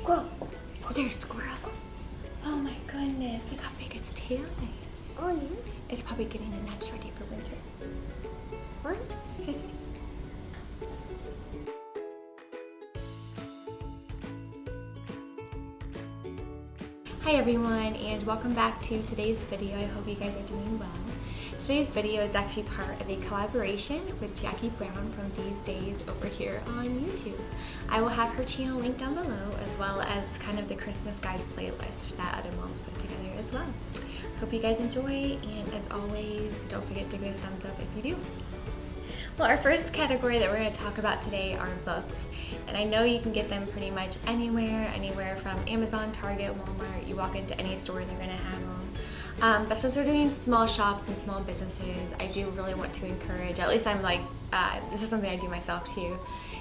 Squirrel. Is there a squirrel? Oh my goodness, look how big its tail is. Oh, yeah. It's probably getting the nuts ready for winter. What? Hi everyone, and welcome back to today's video. I hope you guys are doing well. Today's video is actually part of a collaboration with Jackie Brown from These Days over here on YouTube. I will have her channel linked down below, as well as kind of the Christmas guide playlist that other moms put together as well. Hope you guys enjoy, and as always, don't forget to give a thumbs up if you do. Well, our first category that we're going to talk about today are books, and I know you can get them pretty much anywhere from Amazon, Target, Walmart. You walk into any store, they're going to have them. But since we're doing small shops and small businesses, I do really want to encourage, at least I'm like, this is something I do myself too,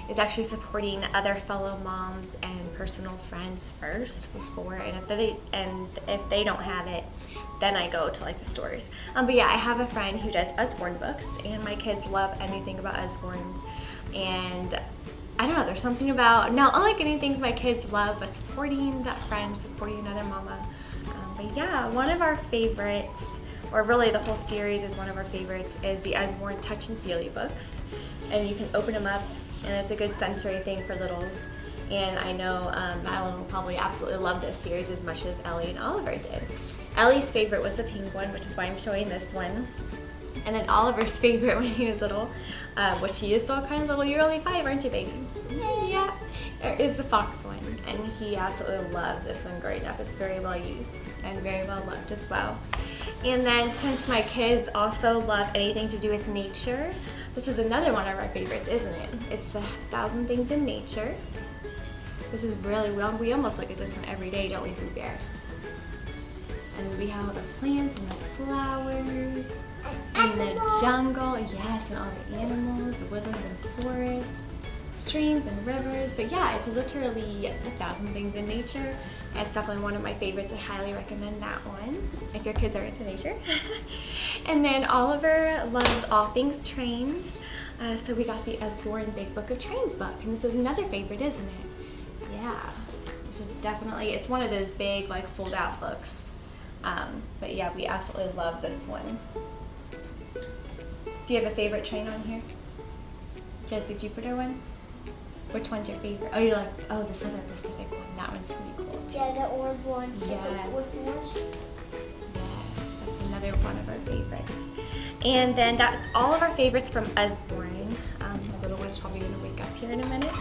is actually supporting other fellow moms and personal friends first before, and if they don't have it, then I go to like the stores. But yeah, I have a friend who does Usborne Books, and my kids love anything about Usborne, and I don't know, there's something about not only getting things my kids love, but supporting that friend, supporting another mama. But yeah, one of our favorites, or really the whole series is one of our favorites, is the Usborne Touch and Feely books. And you can open them up, and it's a good sensory thing for littles. And I know Madeline will probably absolutely love this series as much as Ellie and Oliver did. Ellie's favorite was the pink one, which is why I'm showing this one. And then Oliver's favorite when he was little, which he is still kind of little. You're only 5, aren't you, baby? Yeah. Is the fox one, and he absolutely loved this one growing up. It's very well used and very well loved as well. And then since my kids also love anything to do with nature, this is another one of our favorites, isn't it? It's the 1,000 Things in Nature. This is really well, we almost look at this one every day, don't we, Boo Bear? And we have all the plants and the flowers and the jungle, yes, and all the animals, the woodlands and forest, streams and rivers. But yeah, it's literally 1,000 Things in Nature. It's definitely one of my favorites. I highly recommend that one if your kids are into nature. And then Oliver loves all things trains, so we got the Usborne Big Book of Trains book, and this is another favorite, isn't it? Yeah, this is definitely, it's one of those big like fold out books. But yeah, we absolutely love this one. Do you have a favorite train on here? Do you like the Jupiter one? Which one's your favorite? Oh, you like, oh, the Southern Pacific one. That one's pretty cool too. Yeah, the orange one. Yes. Yes, that's another one of our favorites. And then that's all of our favorites from Usborne. My little one's probably gonna wake up here in a minute.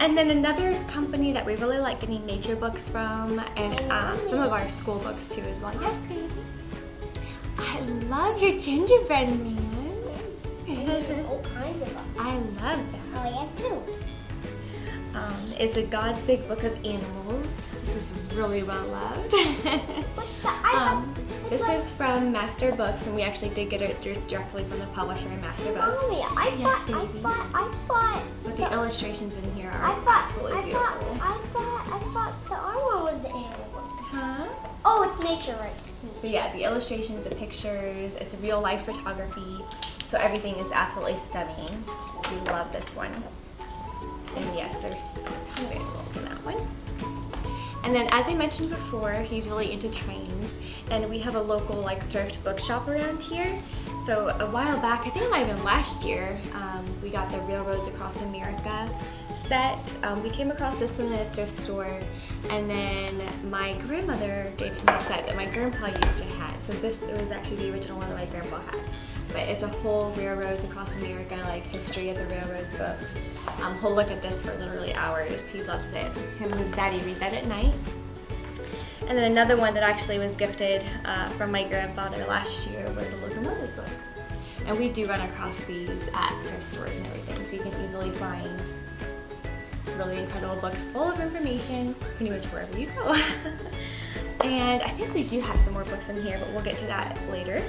And then another company that we really like getting nature books from, and some of our school books too as well. Yes, baby. I love your gingerbread man. All kinds of them. I love that. Oh, I have 2. Is the God's Big Book of Animals. This is really well loved. This is from Master Books, and we actually did get it directly from the publisher, Master Books. Mommy, I thought. But the illustrations in here are absolutely beautiful. I thought the other one was the animal one. Huh? Oh, it's nature, right? But yeah, the illustrations, the pictures, it's real life photography. So everything is absolutely stunning. We love this one. And yes, there's a ton of animals in that one. And then as I mentioned before, he's really into trains, and we have a local like thrift bookshop around here. So a while back, I think it might have been last year, we got the Railroads Across America set. We came across this one at a thrift store, and then my grandmother gave him a set that my grandpa used to have. So this was actually the original one that my grandpa had. But it's a whole Railroads Across America, like history of the railroads books. He'll look at this for literally hours. He loves it. Him and his daddy read that at night. And then another one that actually was gifted from my grandfather last year was a locomotives book. And we do run across these at thrift stores and everything, so you can easily find really incredible books full of information pretty much wherever you go. And I think we do have some more books in here, but we'll get to that later.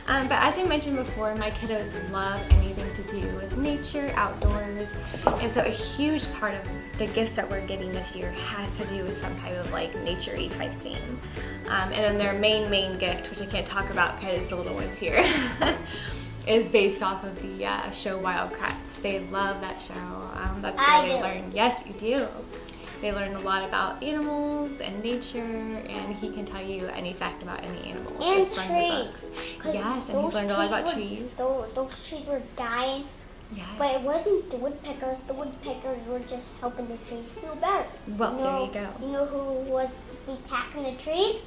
But as I mentioned before, my kiddos love anything to do with nature, outdoors, and so a huge part of the gifts that we're getting this year has to do with some type of like nature-y type theme. And then their main gift, which I can't talk about because the little one's here, is based off of the show Wildcats. They love that show. That's where they learn. Yes, you do. They learn a lot about animals and nature, and he can tell you any fact about any animal. And just from the trees. books. Yes, and he's learned a lot about trees. Those trees were dying. Yes. But it wasn't the woodpeckers. The woodpeckers were just helping the trees feel better. Well, there you go. You know who was attacking the trees?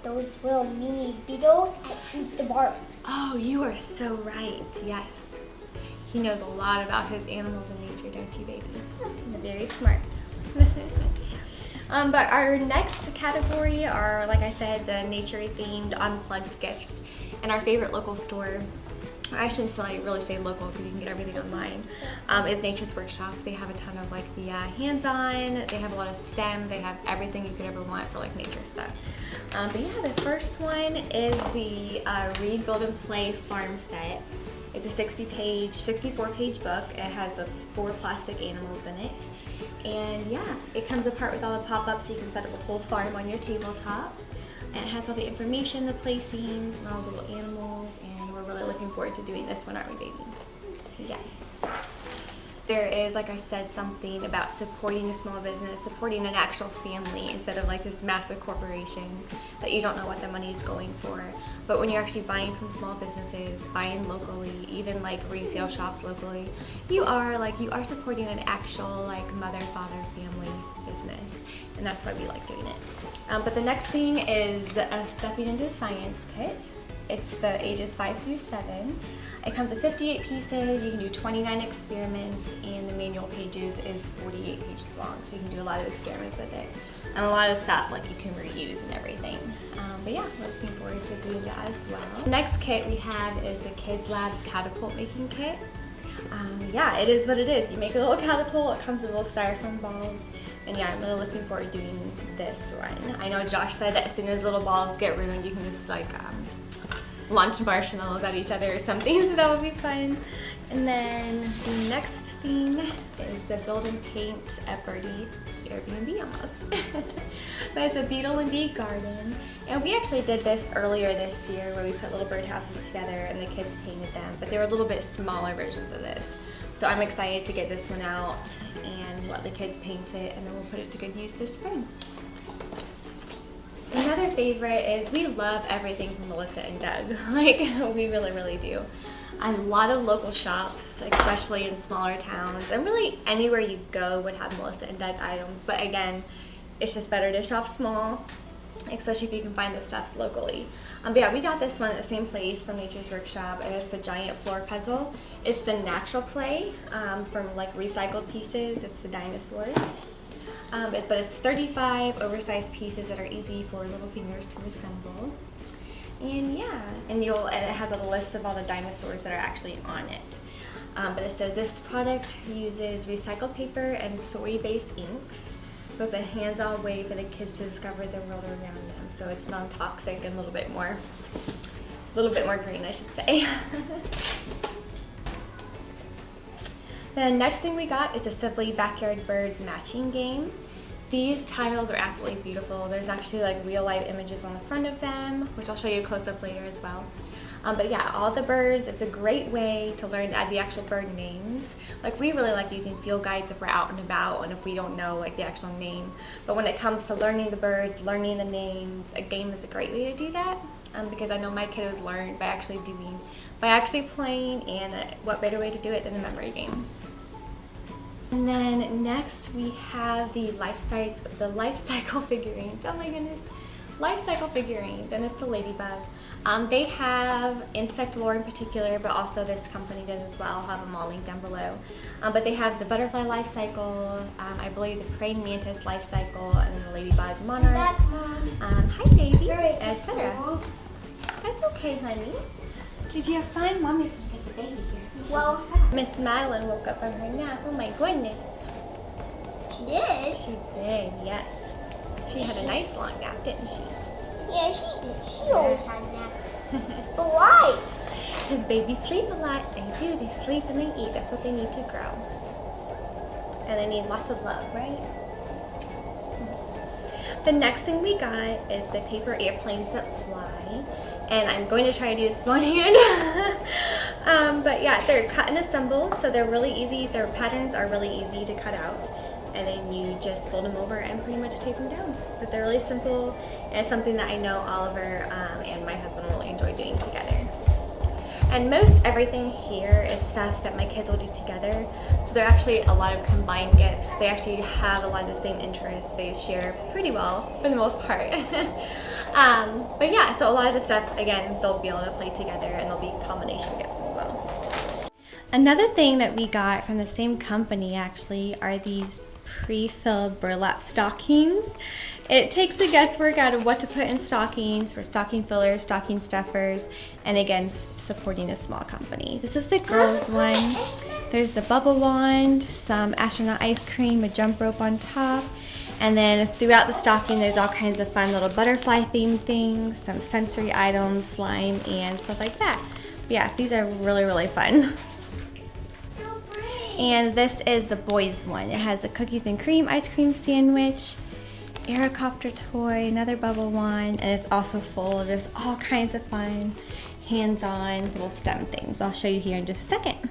Those little mini beetles that eat the bark. Oh, you are so right. Yes. He knows a lot about his animals and nature, don't you, baby? You're very smart. But our next category are, like I said, the nature-themed unplugged gifts. And our favorite local store, I shouldn't really say local because you can get everything online, is Nature's Workshop. They have a ton of like the hands-on, they have a lot of STEM, they have everything you could ever want for like nature stuff. But yeah, the first one is the Read Build and Play Farm Set. It's a 64-page book. It has 4 plastic animals in it. And yeah, it comes apart with all the pop-ups so you can set up a whole farm on your tabletop. And it has all the information, the play scenes, and all the little animals, and we're really looking forward to doing this one, aren't we, baby? Yes. There is, like I said, something about supporting a small business, supporting an actual family instead of like this massive corporation that you don't know what the money is going for. But when you're actually buying from small businesses, buying locally, even like resale shops locally, you are supporting an actual like mother, father, family business, and that's why we like doing it. But the next thing is a Stepping into Science kit. It's the ages 5 through 7. It comes with 58 pieces, you can do 29 experiments, and the manual pages is 48 pages long, so you can do a lot of experiments with it. And a lot of stuff like you can reuse and everything. But yeah, we're looking forward to doing that as well. The next kit we have is the Kids Labs Catapult Making Kit. Yeah, it is what it is. You make a little catapult, it comes with little styrofoam balls, and yeah, I'm really looking forward to doing this one. I know Josh said that as soon as little balls get ruined, you can just like launch marshmallows at each other or something, so that would be fun. And then the next thing is the Build and Paint a Birdie Airbnb almost. But it's a beetle and bee garden. And we actually did this earlier this year where we put little birdhouses together and the kids painted them, but they were a little bit smaller versions of this. So I'm excited to get this one out and let the kids paint it, and then we'll put it to good use this spring. Another favorite is we love everything from Melissa and Doug. Like, we really, really do. A lot of local shops, especially in smaller towns, and really anywhere you go would have Melissa and Doug items. But again, it's just better to shop small, especially if you can find the stuff locally. But yeah, we got this one at the same place from Nature's Workshop, and it's the giant floor puzzle. It's the natural play from like recycled pieces. It's the dinosaurs. But it's 35 oversized pieces that are easy for little fingers to assemble. And yeah, and it has a list of all the dinosaurs that are actually on it. But it says this product uses recycled paper and soy-based inks. So it's a hands-on way for the kids to discover the world around them. So it's non-toxic and a little bit more green, I should say. The next thing we got is a Sibley Backyard Birds matching game. These tiles are absolutely beautiful. There's actually like real life images on the front of them, which I'll show you a close-up later as well. But yeah, all the birds, it's a great way to learn to add the actual bird names. Like, we really like using field guides if we're out and about and if we don't know like the actual name. But when it comes to learning the birds, learning the names, a game is a great way to do that. Because I know my kiddos learned by actually playing, and what better way to do it than a memory game. And then next we have the life cycle figurines. Oh my goodness, life cycle figurines, and it's the ladybug. They have insect lore in particular, but also this company does as well. I'll have them all linked down below. But they have the butterfly life cycle, I believe the praying mantis life cycle, and then the ladybug monarch. Hi baby, etc. That's okay, honey. Did you have fun? Mommy's gonna get the baby here. Well, Miss Madeline woke up from her nap. Oh my goodness. she did. She did, yes. She had a nice long nap, didn't she? Yeah, she did. She always has naps. But why? Because babies sleep a lot. They do. They sleep and they eat. That's what they need to grow. And they need lots of love, right? The next thing we got is the paper airplanes that fly. And I'm going to try to do this with one hand. But yeah, they're cut and assemble, so they're really easy. Their patterns are really easy to cut out. and then you just fold them over and pretty much tape them down. But they're really simple, and it's something that I know Oliver and my husband will really enjoy doing together. And most everything here is stuff that my kids will do together. So they're actually a lot of combined gifts. They actually have a lot of the same interests. They share pretty well for the most part. But yeah, so a lot of the stuff, again, they'll be able to play together, and there'll be combination gifts as well. Another thing that we got from the same company actually are these pre-filled burlap stockings. It takes the guesswork out of what to put in stockings for stocking fillers, stocking stuffers, and again, supporting a small company. This is the girls one. There's the bubble wand, some astronaut ice cream, a jump rope on top, and then throughout the stocking there's all kinds of fun little butterfly themed things, some sensory items, slime, and stuff like that. But yeah, these are really, really fun. And this is the boys one. It has a cookies and cream ice cream sandwich, aerocopter toy, another bubble wand, and it's also full of just all kinds of fun, hands-on little STEM things. I'll show you here in just a second.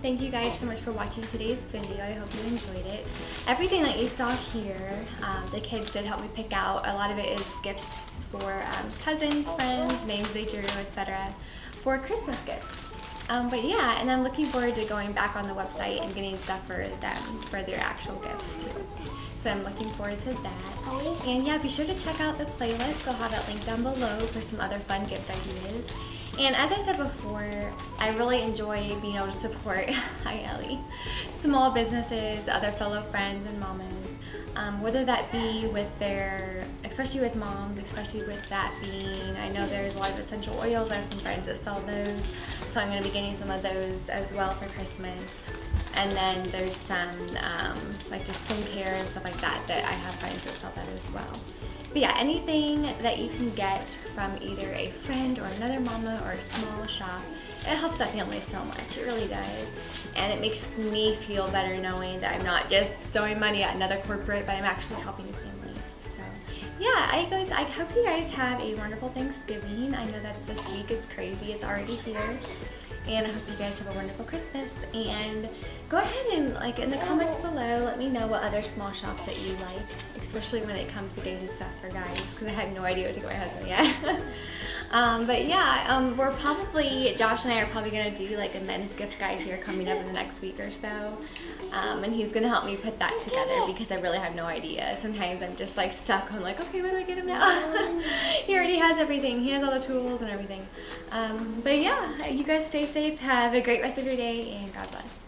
Thank you guys so much for watching today's video. I hope you enjoyed it. Everything that you saw here, the kids did help me pick out. A lot of it is gifts for cousins, friends, names they drew, etc. for Christmas gifts. But yeah, and I'm looking forward to going back on the website and getting stuff for them for their actual gifts too. So I'm looking forward to that. And yeah, be sure to check out the playlist. I'll have that link down below for some other fun gift ideas. And as I said before, I really enjoy being able to support, hi Ellie, small businesses, other fellow friends and mamas, whether that be with their, especially with moms, especially with that being, I know there's a lot of essential oils. I have some friends that sell those, so I'm going to be getting some of those as well for Christmas. And then there's some like just skincare and stuff like that that I have friends that sell that as well. But yeah, anything that you can get from either a friend or another mama or a small shop, it helps that family so much. It really does. And it makes me feel better knowing that I'm not just throwing money at another corporate, but I'm actually helping the family. So yeah, I hope you guys have a wonderful Thanksgiving. I know that's this week. It's crazy. It's already here. And I hope you guys have a wonderful Christmas. And go ahead and, like, in the comments below, let me know what other small shops that you like, especially when it comes to getting stuff for guys, because I have no idea what to get my husband yet. But yeah, we're probably, Josh and I are probably going to do like a men's gift guide here coming up in the next week or so. And he's going to help me put that together because I really have no idea. Sometimes I'm just like stuck on like, okay, where do I get him now? He already has everything. He has all the tools and everything. But yeah, you guys stay safe. Have a great rest of your day and God bless.